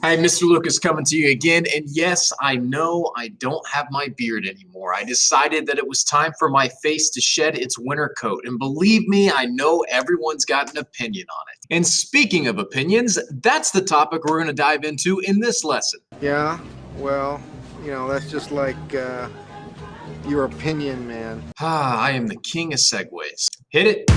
Hi, Mr. Lucas coming to you again. And yes, I know I don't have my beard anymore. I decided that it was time for my face to shed its winter coat. And believe me, I know everyone's got an opinion on it. And speaking of opinions, that's the topic we're going to dive into in this lesson. Yeah, well, that's just like your opinion, man. I am the king of segues. Hit it.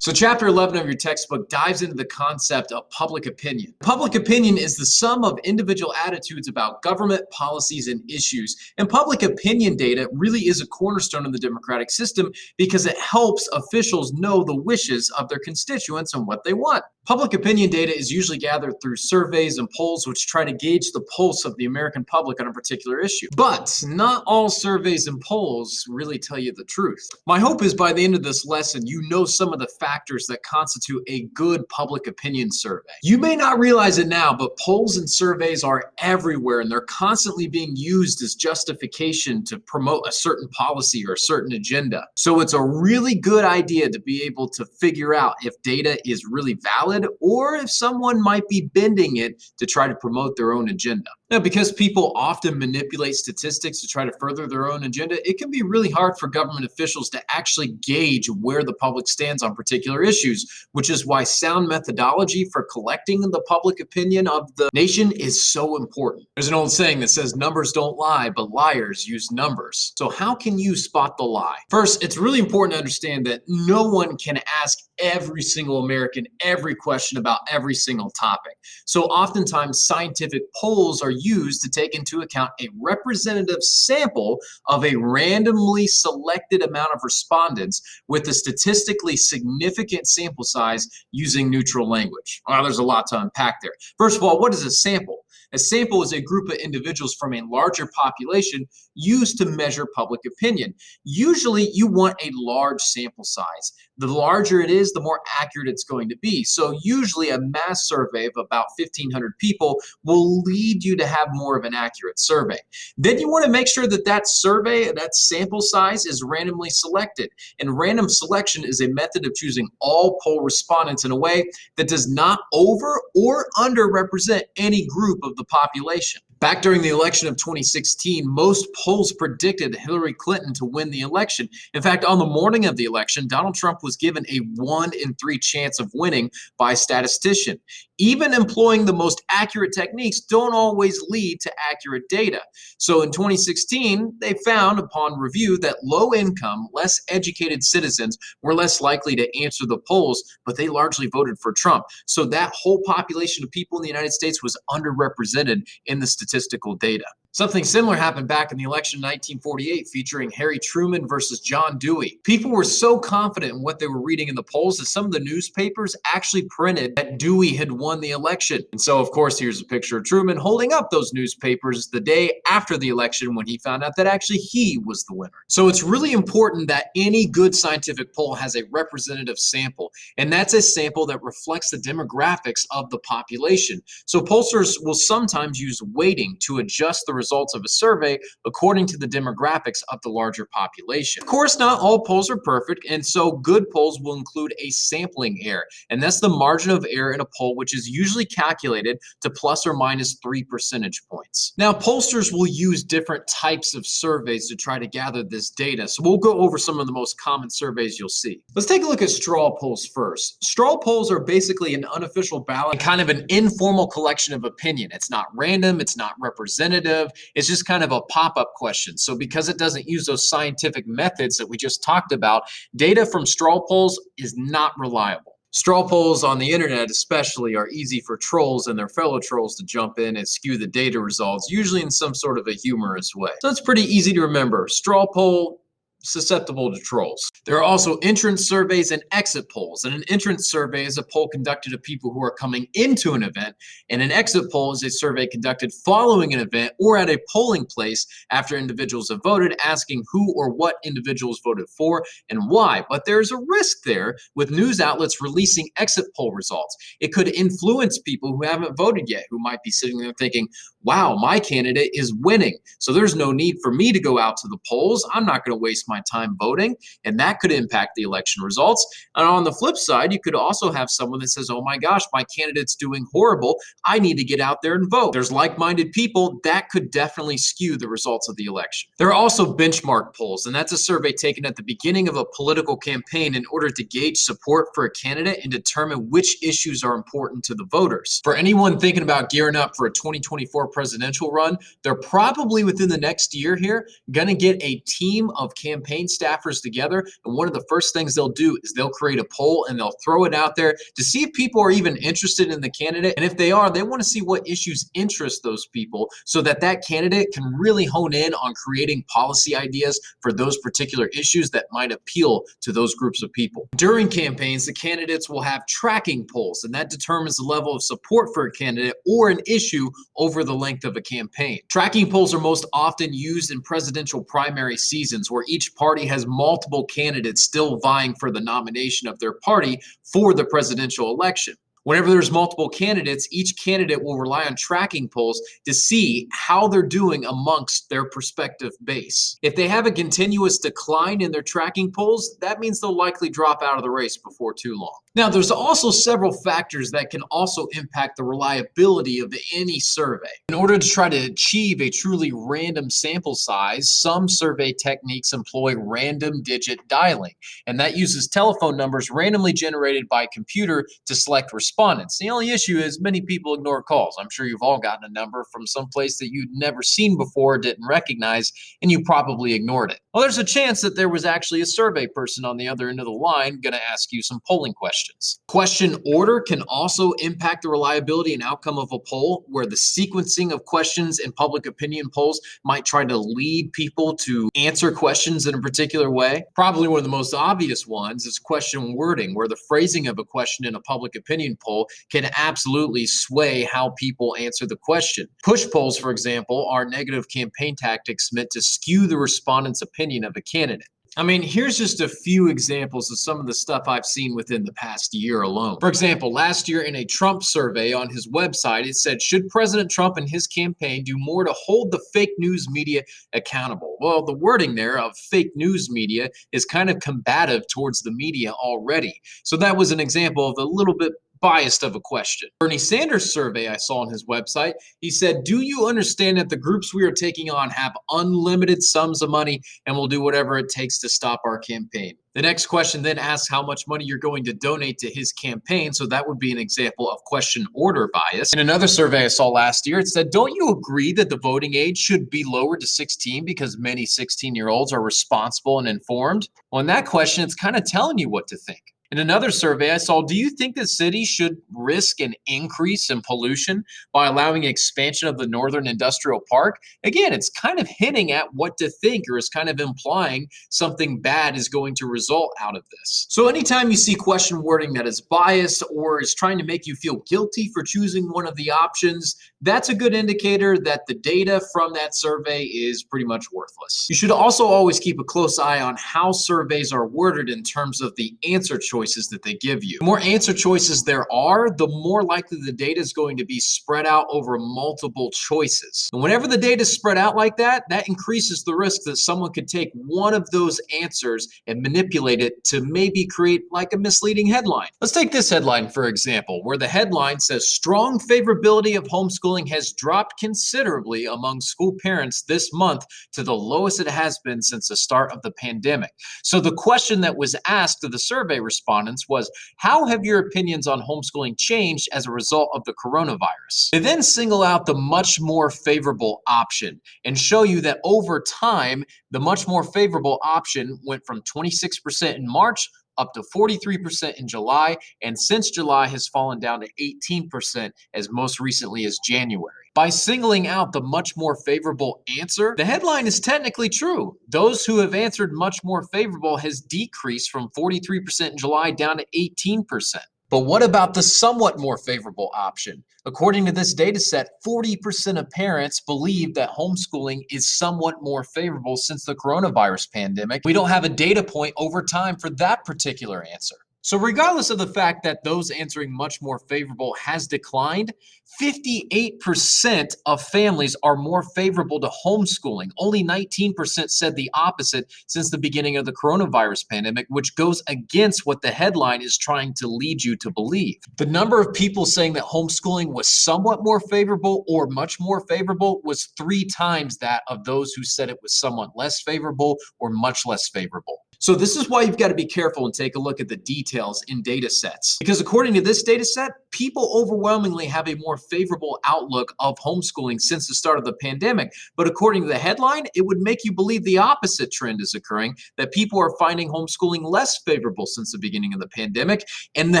So chapter 11 of your textbook dives into the concept of public opinion. Public opinion is the sum of individual attitudes about government, policies, and issues. And public opinion data really is a cornerstone of the democratic system because it helps officials know the wishes of their constituents and what they want. Public opinion data is usually gathered through surveys and polls which try to gauge the pulse of the American public on a particular issue. But not all surveys and polls really tell you the truth. My hope is by the end of this lesson, you know some of the factors that constitute a good public opinion survey. You may not realize it now, but polls and surveys are everywhere and they're constantly being used as justification to promote a certain policy or a certain agenda. So it's a really good idea to be able to figure out if data is really valid or if someone might be bending it to try to promote their own agenda. Now, because people often manipulate statistics to try to further their own agenda, it can be really hard for government officials to actually gauge where the public stands on particular issues, which is why sound methodology for collecting the public opinion of the nation is so important. There's an old saying that says numbers don't lie, but liars use numbers. So how can you spot the lie? First, it's really important to understand that no one can ask every single American every question about every single topic. So oftentimes scientific polls are used to take into account a representative sample of a randomly selected amount of respondents with a statistically significant sample size using neutral language. Well, there's a lot to unpack there. First of all, what is a sample? A sample is a group of individuals from a larger population used to measure public opinion. Usually you want a large sample size. The larger it is, the more accurate it's going to be. So usually a mass survey of about 1,500 people will lead you to have more of an accurate survey. Then you want to make sure that that survey, that sample size is randomly selected. And random selection is a method of choosing all poll respondents in a way that does not over or underrepresent any group of the population. Back during the election of 2016, most polls predicted Hillary Clinton to win the election. In fact, on the morning of the election, Donald Trump was given a 1 in 3 chance of winning by a statistician. Even employing the most accurate techniques don't always lead to accurate data. So in 2016, they found upon review that low-income, less educated citizens were less likely to answer the polls, but they largely voted for Trump. So that whole population of people in the United States was underrepresented in the statistical data. Something similar happened back in the election of 1948 featuring Harry Truman versus John Dewey. People were so confident in what they were reading in the polls that some of the newspapers actually printed that Dewey had won the election. And so, of course, here's a picture of Truman holding up those newspapers the day after the election when he found out that actually he was the winner. So it's really important that any good scientific poll has a representative sample, and that's a sample that reflects the demographics of the population. So pollsters will sometimes use weighting to adjust the results of a survey according to the demographics of the larger population. Of course, not all polls are perfect, and so good polls will include a sampling error, and that's the margin of error in a poll, which is usually calculated to plus or minus 3 percentage points. Now, pollsters will use different types of surveys to try to gather this data, so we'll go over some of the most common surveys you'll see. Let's take a look at straw polls first. Straw polls are basically an unofficial ballot, kind of an informal collection of opinion. It's not random, it's not representative, it's just kind of a pop-up question. So because it doesn't use those scientific methods that we just talked about, data from straw polls is not reliable. Straw polls on the internet especially are easy for trolls and their fellow trolls to jump in and skew the data results, usually in some sort of a humorous way. So it's pretty easy to remember. Straw poll, susceptible to trolls. There are also entrance surveys and exit polls. And an entrance survey is a poll conducted of people who are coming into an event, and an exit poll is a survey conducted following an event or at a polling place after individuals have voted, asking who or what individuals voted for and why. But there's a risk there with news outlets releasing exit poll results. It could influence people who haven't voted yet, who might be sitting there thinking, wow, my candidate is winning, so there's no need for me to go out to the polls. I'm not going to waste my time voting, and that could impact the election results. And on the flip side, you could also have someone that says, oh my gosh, my candidate's doing horrible. I need to get out there and vote. There's like-minded people that could definitely skew the results of the election. There are also benchmark polls, and that's a survey taken at the beginning of a political campaign in order to gauge support for a candidate and determine which issues are important to the voters. For anyone thinking about gearing up for a 2024 presidential run, they're probably within the next year here going to get a team of campaign staffers together, and one of the first things they'll do is they'll create a poll and they'll throw it out there to see if people are even interested in the candidate, and if they are, they want to see what issues interest those people so that that candidate can really hone in on creating policy ideas for those particular issues that might appeal to those groups of people. During campaigns, the candidates will have tracking polls, and that determines the level of support for a candidate or an issue over the length of a campaign. Tracking polls are most often used in presidential primary seasons where each party has multiple candidates still vying for the nomination of their party for the presidential election. Whenever there's multiple candidates, each candidate will rely on tracking polls to see how they're doing amongst their prospective base. If they have a continuous decline in their tracking polls, that means they'll likely drop out of the race before too long. Now, there's also several factors that can also impact the reliability of any survey. In order to try to achieve a truly random sample size, some survey techniques employ random digit dialing, and that uses telephone numbers randomly generated by a computer to select respondents. The only issue is many people ignore calls. I'm sure you've all gotten a number from some place that you'd never seen before, didn't recognize, and you probably ignored it. Well, there's a chance that there was actually a survey person on the other end of the line going to ask you some polling questions. Question order can also impact the reliability and outcome of a poll, where the sequencing of questions in public opinion polls might try to lead people to answer questions in a particular way. Probably one of the most obvious ones is question wording, where the phrasing of a question in a public opinion poll can absolutely sway how people answer the question. Push polls, for example, are negative campaign tactics meant to skew the respondent's opinion of a candidate. I mean, here's just a few examples of some of the stuff I've seen within the past year alone. For example, last year in a Trump survey on his website, it said, should President Trump and his campaign do more to hold the fake news media accountable? Well, the wording there of fake news media is kind of combative towards the media already. So that was an example of a little bit biased of a question. Bernie Sanders' survey I saw on his website, he said, do you understand that the groups we are taking on have unlimited sums of money and will do whatever it takes to stop our campaign? The next question then asks how much money you're going to donate to his campaign, so that would be an example of question order bias. In another survey I saw last year, it said, don't you agree that the voting age should be lowered to 16 because many 16-year-olds are responsible and informed? Well, in that question, it's kind of telling you what to think. In another survey I saw, do you think that cities should risk an increase in pollution by allowing expansion of the Northern Industrial Park? Again, it's kind of hinting at what to think, or is kind of implying something bad is going to result out of this. So anytime you see question wording that is biased or is trying to make you feel guilty for choosing one of the options, that's a good indicator that the data from that survey is pretty much worthless. You should also always keep a close eye on how surveys are worded in terms of the answer choices that they give you. The more answer choices there are, the more likely the data is going to be spread out over multiple choices. And whenever the data is spread out like that, that increases the risk that someone could take one of those answers and manipulate it to maybe create like a misleading headline. Let's take this headline, for example, where the headline says, strong favorability of homeschooling has dropped considerably among school parents this month to the lowest it has been since the start of the pandemic. So the question that was asked of the survey respondents was, how have your opinions on homeschooling changed as a result of the coronavirus? They then single out the much more favorable option and show you that over time, the much more favorable option went from 26% in March up to 43% in July, and since July has fallen down to 18% as most recently as January. By singling out the much more favorable answer, the headline is technically true. Those who have answered much more favorable has decreased from 43% in July down to 18%. But what about the somewhat more favorable option? According to this data set, 40% of parents believe that homeschooling is somewhat more favorable since the coronavirus pandemic. We don't have a data point over time for that particular answer. So regardless of the fact that those answering much more favorable has declined, 58% of families are more favorable to homeschooling. Only 19% said the opposite since the beginning of the coronavirus pandemic, which goes against what the headline is trying to lead you to believe. The number of people saying that homeschooling was somewhat more favorable or much more favorable was 3 times that of those who said it was somewhat less favorable or much less favorable. So this is why you've got to be careful and take a look at the details in data sets. Because according to this data set, people overwhelmingly have a more favorable outlook of homeschooling since the start of the pandemic. But according to the headline, it would make you believe the opposite trend is occurring, that people are finding homeschooling less favorable since the beginning of the pandemic. And the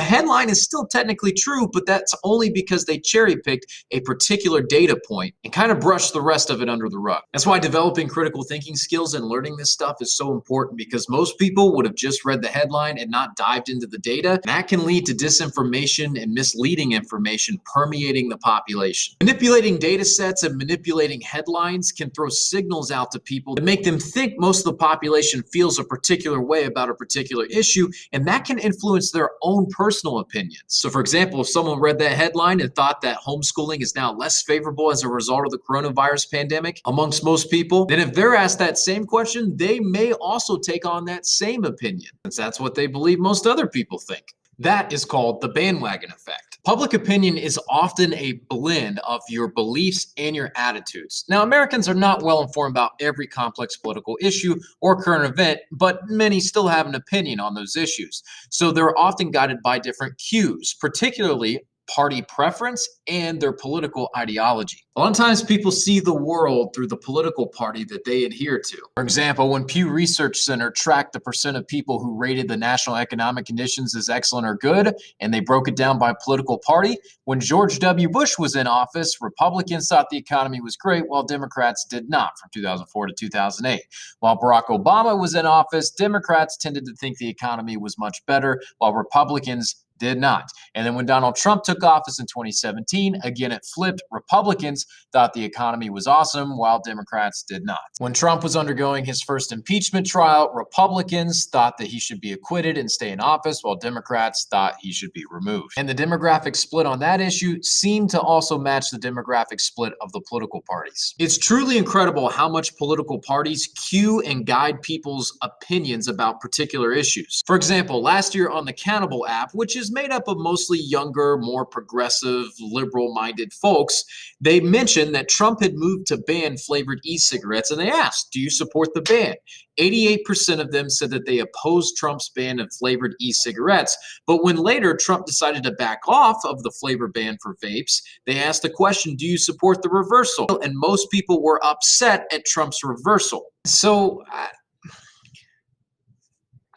headline is still technically true, but that's only because they cherry-picked a particular data point and kind of brushed the rest of it under the rug. That's why developing critical thinking skills and learning this stuff is so important, because most people would have just read the headline and not dived into the data. That can lead to disinformation and misleading information permeating the population. Manipulating data sets and manipulating headlines can throw signals out to people that make them think most of the population feels a particular way about a particular issue, and that can influence their own personal opinions. So for example, if someone read that headline and thought that homeschooling is now less favorable as a result of the coronavirus pandemic amongst most people, then if they're asked that same question, they may also take on that same opinion, since that's what they believe most other people think. That is called the bandwagon effect. Public opinion is often a blend of your beliefs and your attitudes. Now, Americans are not well informed about every complex political issue or current event, but many still have an opinion on those issues. So they're often guided by different cues, particularly party preference and their political ideology. A lot of times people see the world through the political party that they adhere to. For example, when Pew Research Center tracked the percent of people who rated the national economic conditions as excellent or good, and they broke it down by political party, when George W. Bush was in office, Republicans thought the economy was great, while Democrats did not, from 2004 to 2008. While Barack Obama was in office, Democrats tended to think the economy was much better, while Republicans did not. And then when Donald Trump took office in 2017, again it flipped. Republicans thought the economy was awesome, while Democrats did not. When Trump was undergoing his first impeachment trial, Republicans thought that he should be acquitted and stay in office, while Democrats thought he should be removed. And the demographic split on that issue seemed to also match the demographic split of the political parties. It's truly incredible how much political parties cue and guide people's opinions about particular issues. For example, last year on the Countable app, which is made up of mostly younger, more progressive, liberal-minded folks, they mentioned that Trump had moved to ban flavored e-cigarettes, and they asked, do you support the ban? 88% of them said that they opposed Trump's ban of flavored e-cigarettes, but when later Trump decided to back off of the flavor ban for vapes, they asked the question, do you support the reversal? And most people were upset at Trump's reversal. So,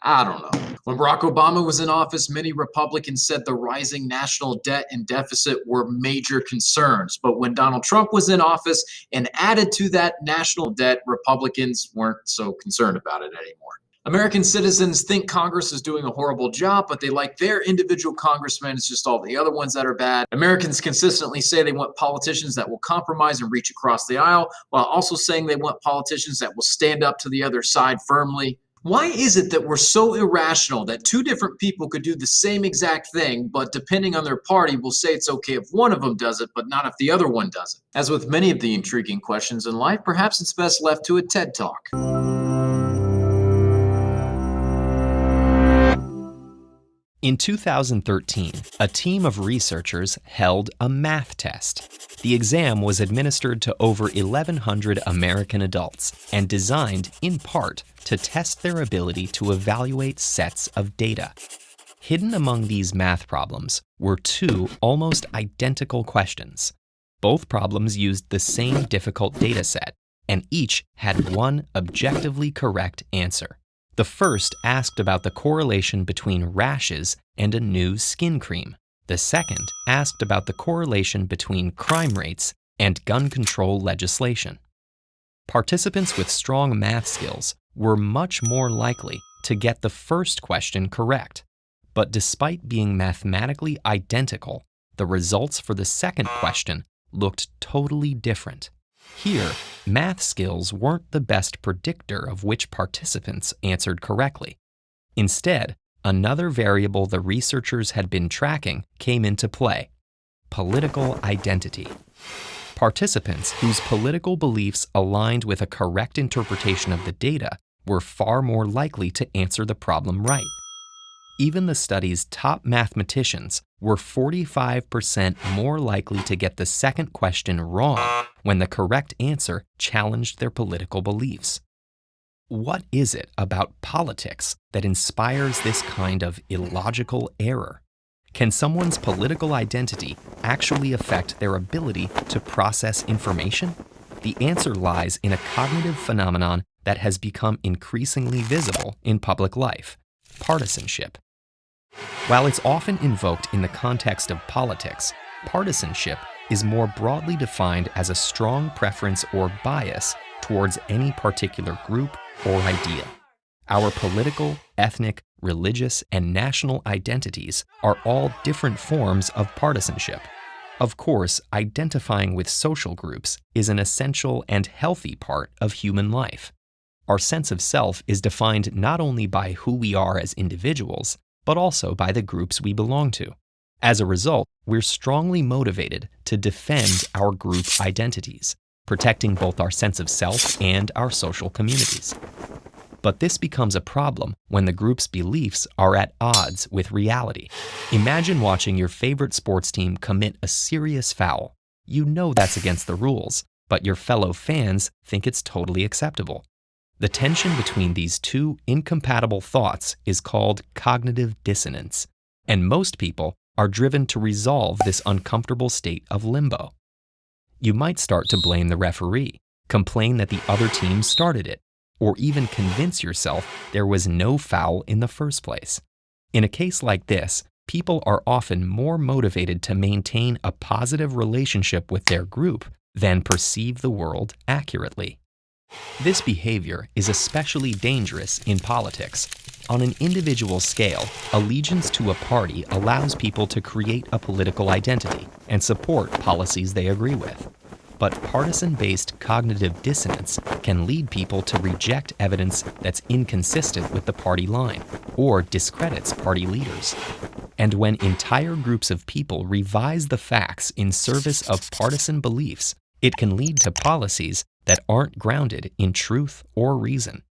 I don't know. When Barack Obama was in office, many Republicans said the rising national debt and deficit were major concerns. But when Donald Trump was in office and added to that national debt, Republicans weren't so concerned about it anymore. American citizens think Congress is doing a horrible job, but they like their individual congressmen. It's just all the other ones that are bad. Americans consistently say they want politicians that will compromise and reach across the aisle, while also saying they want politicians that will stand up to the other side firmly. Why is it that we're so irrational that two different people could do the same exact thing, but depending on their party, will say it's okay if one of them does it, but not if the other one doesn't? As with many of the intriguing questions in life, perhaps it's best left to a TED Talk. In 2013, a team of researchers held a math test. The exam was administered to over 1,100 American adults and designed, in part, to test their ability to evaluate sets of data. Hidden among these math problems were two almost identical questions. Both problems used the same difficult data set, and each had one objectively correct answer. The first asked about the correlation between rashes and a new skin cream. The second asked about the correlation between crime rates and gun control legislation. Participants with strong math skills were much more likely to get the first question correct. But despite being mathematically identical, the results for the second question looked totally different. Here, math skills weren't the best predictor of which participants answered correctly. Instead, another variable the researchers had been tracking came into play: political identity. Participants whose political beliefs aligned with a correct interpretation of the data were far more likely to answer the problem right. Even the study's top mathematicians were 45% more likely to get the second question wrong when the correct answer challenged their political beliefs. What is it about politics that inspires this kind of illogical error? Can someone's political identity actually affect their ability to process information? The answer lies in a cognitive phenomenon that has become increasingly visible in public life: partisanship. While it's often invoked in the context of politics, partisanship is more broadly defined as a strong preference or bias towards any particular group or idea. Our political, ethnic, religious, and national identities are all different forms of partisanship. Of course, identifying with social groups is an essential and healthy part of human life. Our sense of self is defined not only by who we are as individuals, but also by the groups we belong to. As a result, we're strongly motivated to defend our group identities, protecting both our sense of self and our social communities. But this becomes a problem when the group's beliefs are at odds with reality. Imagine watching your favorite sports team commit a serious foul. You know that's against the rules, but your fellow fans think it's totally acceptable. The tension between these two incompatible thoughts is called cognitive dissonance, and most people are driven to resolve this uncomfortable state of limbo. You might start to blame the referee, complain that the other team started it, or even convince yourself there was no foul in the first place. In a case like this, people are often more motivated to maintain a positive relationship with their group than perceive the world accurately. This behavior is especially dangerous in politics. On an individual scale, allegiance to a party allows people to create a political identity and support policies they agree with. But partisan-based cognitive dissonance can lead people to reject evidence that's inconsistent with the party line or discredits party leaders. And when entire groups of people revise the facts in service of partisan beliefs, it can lead to policies that aren't grounded in truth or reason.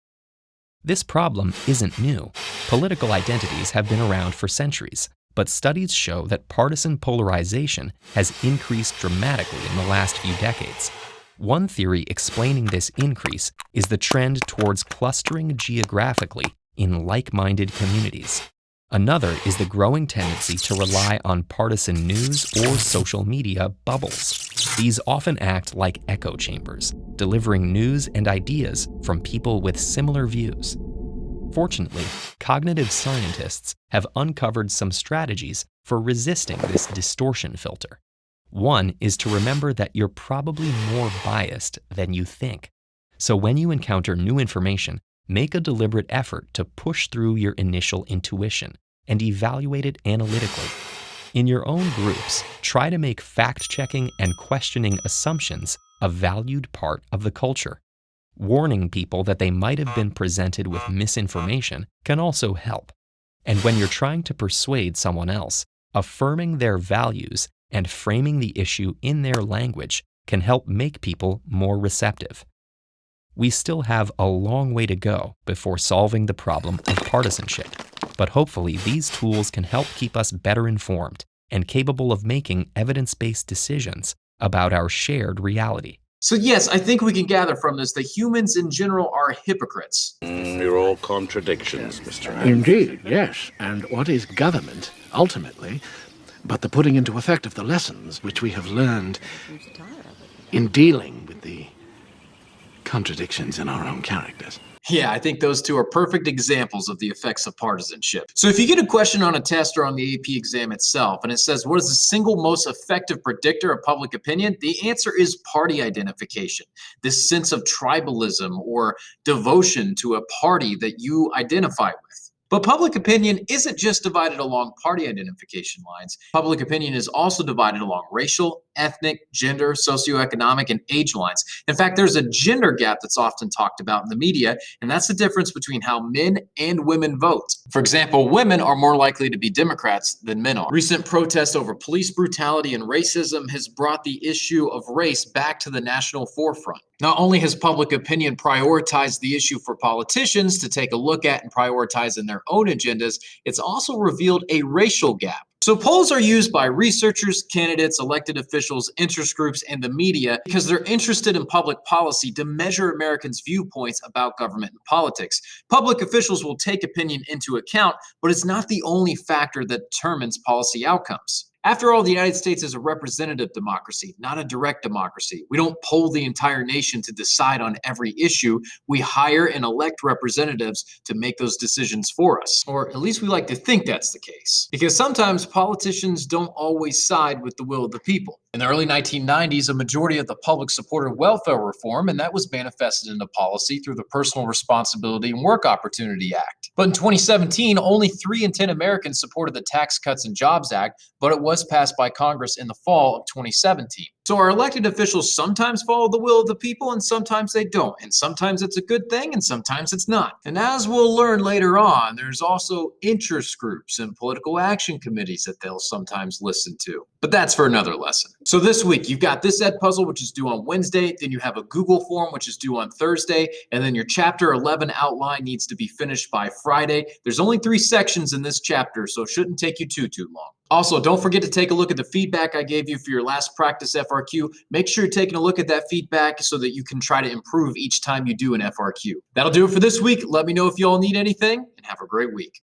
This problem isn't new. Political identities have been around for centuries, but studies show that partisan polarization has increased dramatically in the last few decades. One theory explaining this increase is the trend towards clustering geographically in like-minded communities. Another is the growing tendency to rely on partisan news or social media bubbles. These often act like echo chambers, delivering news and ideas from people with similar views. Fortunately, cognitive scientists have uncovered some strategies for resisting this distortion filter. One is to remember that you're probably more biased than you think. So when you encounter new information, make a deliberate effort to push through your initial intuition and evaluate it analytically. In your own groups, try to make fact-checking and questioning assumptions a valued part of the culture. Warning people that they might have been presented with misinformation can also help. And when you're trying to persuade someone else, affirming their values and framing the issue in their language can help make people more receptive. We still have a long way to go before solving the problem of partisanship, but hopefully these tools can help keep us better informed and capable of making evidence-based decisions about our shared reality. So yes, I think we can gather from this that humans in general are hypocrites. You're all contradictions, Mr. Adams. Indeed, yes. And what is government, ultimately, but the putting into effect of the lessons which we have learned in dealing with the contradictions in our own characters? Yeah, I think those two are perfect examples of the effects of partisanship. So if you get a question on a test or on the AP exam itself, and it says, what is the single most effective predictor of public opinion? The answer is party identification. This sense of tribalism or devotion to a party that you identify with. But public opinion isn't just divided along party identification lines. Public opinion is also divided along racial, ethnic, gender, socioeconomic, and age lines. In fact, there's a gender gap that's often talked about in the media, and that's the difference between how men and women vote. For example, women are more likely to be Democrats than men are. Recent protests over police brutality and racism has brought the issue of race back to the national forefront. Not only has public opinion prioritized the issue for politicians to take a look at and prioritize in their own agendas, it's also revealed a racial gap. So polls are used by researchers, candidates, elected officials, interest groups, and the media because they're interested in public policy to measure Americans' viewpoints about government and politics. Public officials will take opinion into account, but it's not the only factor that determines policy outcomes. After all, the United States is a representative democracy, not a direct democracy. We don't poll the entire nation to decide on every issue. We hire and elect representatives to make those decisions for us. Or at least we like to think that's the case. Because sometimes politicians don't always side with the will of the people. In the early 1990s, a majority of the public supported welfare reform, and that was manifested into policy through the Personal Responsibility and Work Opportunity Act. But in 2017, only 3 in 10 Americans supported the Tax Cuts and Jobs Act, but it was passed by Congress in the fall of 2017. So our elected officials sometimes follow the will of the people and sometimes they don't. And sometimes it's a good thing and sometimes it's not. And as we'll learn later on, there's also interest groups and political action committees that they'll sometimes listen to. But that's for another lesson. So this week, you've got this Edpuzzle, which is due on Wednesday. Then you have a Google form, which is due on Thursday. And then your Chapter 11 outline needs to be finished by Friday. There's only 3 sections in this chapter, so it shouldn't take you too long. Also, don't forget to take a look at the feedback I gave you for your last practice FRQ. Make sure you're taking a look at that feedback so that you can try to improve each time you do an FRQ. That'll do it for this week. Let me know if you all need anything, and have a great week.